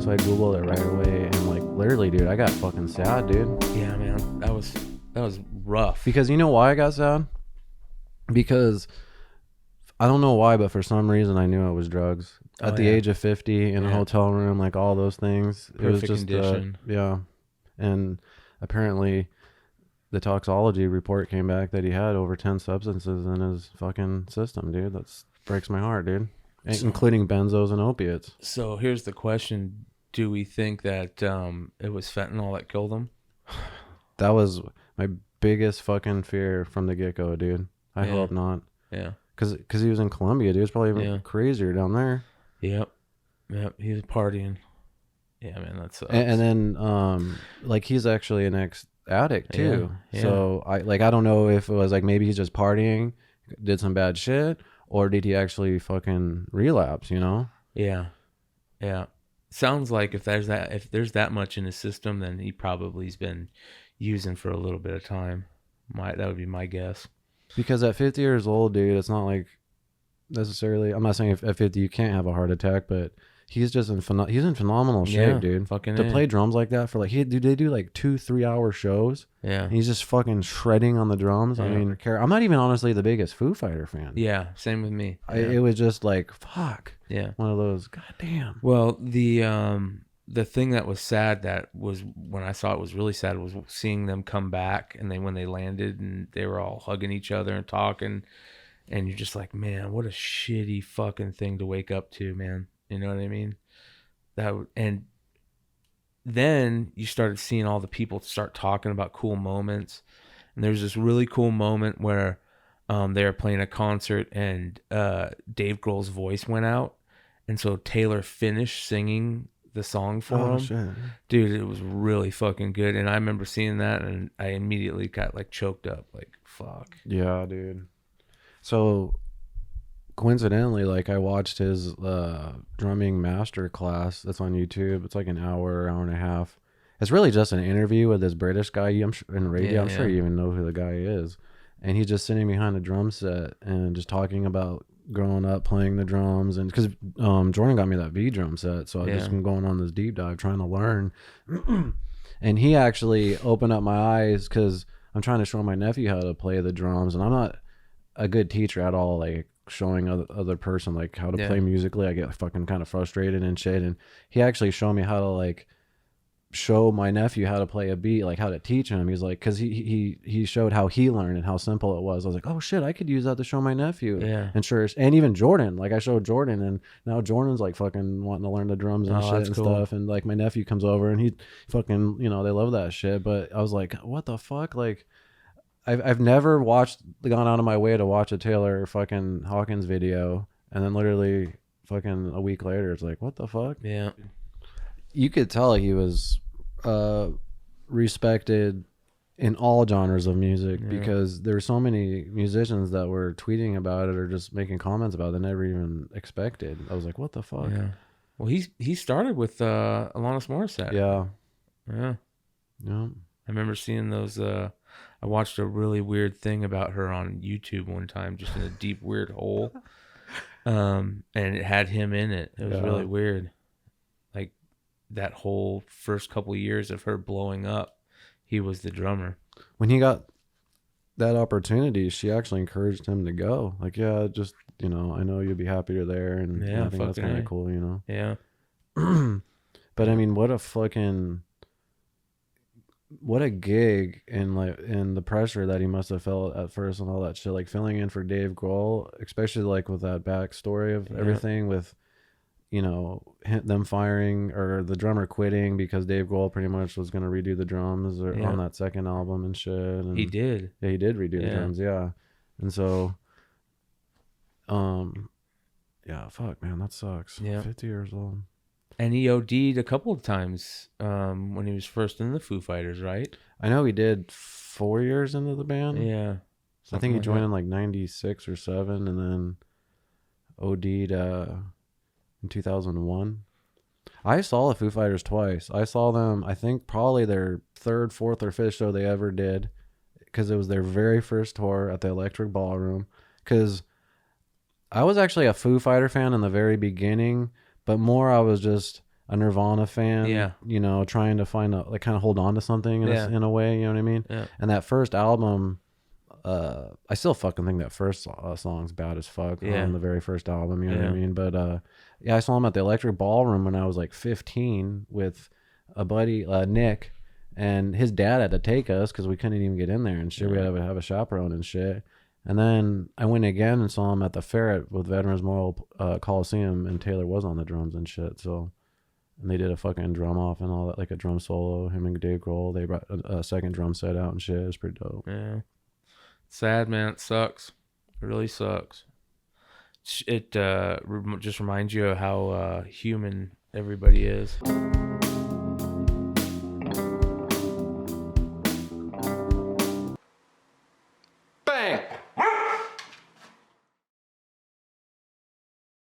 So I Googled it right away, and like literally, dude, I got fucking sad, dude. Yeah, man, that was rough. Because you know why I got sad? Because I don't know why, but for some reason I knew it was drugs. At the age of 50 in a hotel room, like all those things. Perfect it was just condition. yeah. And apparently the toxicology report came back that he had over 10 substances in his fucking system, dude. That breaks my heart, dude. Including benzos and opiates. So here's the question. Do we think that it was fentanyl that killed him? That was my biggest fucking fear from the get-go, dude. I hope not. Yeah. Because he was in Colombia, dude. It was probably even crazier down there. Yep. He was partying. Yeah, man, that sucks. And then, like, he's actually an ex-addict, too. Yeah. So, I don't know if it was, like, maybe he's just partying, did some bad shit, or did he actually fucking relapse, you know? Yeah. Sounds like if there's that much in his system, then he probably's been using for a little bit of time. That would be my guess. Because at 50 years old, dude, it's not like necessarily, I'm not saying if at 50 you can't have a heart attack, but he's just in phenomenal shape, dude. Fucking to play drums like that for like, they do like 2-3 hour shows. Yeah. And he's just fucking shredding on the drums. Yeah. I mean, I'm not even honestly the biggest Foo Fighter fan. Yeah, same with me. It was just like, fuck. Yeah. One of those, goddamn. Well, the thing that was sad, that was when I saw it was really sad, was seeing them come back, and when they landed and they were all hugging each other and talking, and you're just like, man, what a shitty fucking thing to wake up to, man. You know what I mean? And then you started seeing all the people start talking about cool moments, and there's this really cool moment where they were playing a concert, and Dave Grohl's voice went out, and so Taylor finished singing the song for him. Shit. Dude, it was really fucking good. And I remember seeing that, and I immediately got like choked up, like, fuck. Yeah, dude. So coincidentally, like, I watched his drumming master class that's on YouTube. It's like an hour and a half. It's really just an interview with this British guy in radio. I'm sure you even know who the guy is. And he's just sitting behind a drum set and just talking about growing up playing the drums. And because Jordan got me that V drum set, so I've just been going on this deep dive trying to learn. And he actually opened up my eyes because I'm trying to show my nephew how to play the drums, and I'm not a good teacher at all, like showing other person like how to play musically. I get fucking kind of frustrated and shit. And he actually showed me how to like show my nephew how to play a beat, like how to teach him. He's like, because he showed how he learned and how simple it was. I was like, oh shit, I could use that to show my nephew. Yeah. And even Jordan, like I showed Jordan, and now Jordan's like fucking wanting to learn the drums and shit and stuff. And like my nephew comes over and he fucking, you know, they love that shit. But I was like, what the fuck? Like I've never gone out of my way to watch a Taylor fucking Hawkins video, and then literally fucking a week later it's like, what the fuck? Yeah. You could tell he was respected in all genres of music, because there were so many musicians that were tweeting about it or just making comments about it that never even expected. I was like, what the fuck? Yeah. Well, he started with Alanis Morissette. Yeah. I remember seeing those. I watched a really weird thing about her on YouTube one time, just in a deep weird hole, and it had him in it. It was really weird. Like that whole first couple of years of her blowing up, he was the drummer. When he got that opportunity, she actually encouraged him to go. Like, yeah, just, you know, I know you'll be happy you're there, and I think that's kind of cool, you know. Yeah. But I mean, what a gig, and the pressure that he must have felt at first and all that shit, like filling in for Dave Grohl, especially like with that backstory of everything with, you know, them firing or the drummer quitting because Dave Grohl pretty much was going to redo the drums on that second album and shit. And he did. Yeah, he did redo the drums. Yeah. And so, yeah, fuck, man, that sucks. Yeah. 50 years old. And he OD'd a couple of times when he was first in the Foo Fighters, right? I know he did 4 years into the band. Yeah. I think he joined in like 96 or 7 and then OD'd in 2001. I saw the Foo Fighters twice. I saw them, I think probably their 3rd, 4th, or 5th show they ever did, because it was their very first tour at the Electric Ballroom. Because I was actually a Foo Fighter fan in the very beginning, but more I was just a Nirvana fan, Yeah. you know, trying to find a, like, kind of hold on to something in a way, you know what I mean? Yeah. And that first album, I still fucking think that first song's bad as fuck Yeah. on the very first album, you know what I Yeah. mean? But yeah, I saw him at the Electric Ballroom when I was like 15 with a buddy, Nick, and his dad had to take us because we couldn't even get in there and shit. We had to have a chaperone and shit. And then I went again and saw him at the fair with Veterans Memorial Coliseum, and Taylor was on the drums and shit. So, and they did a fucking drum off and all that, like a drum solo. Him and Dave Grohl, they brought a second drum set out and shit. It was pretty dope. Yeah. Sad, man. It sucks. It really sucks. It just reminds you of how human everybody is.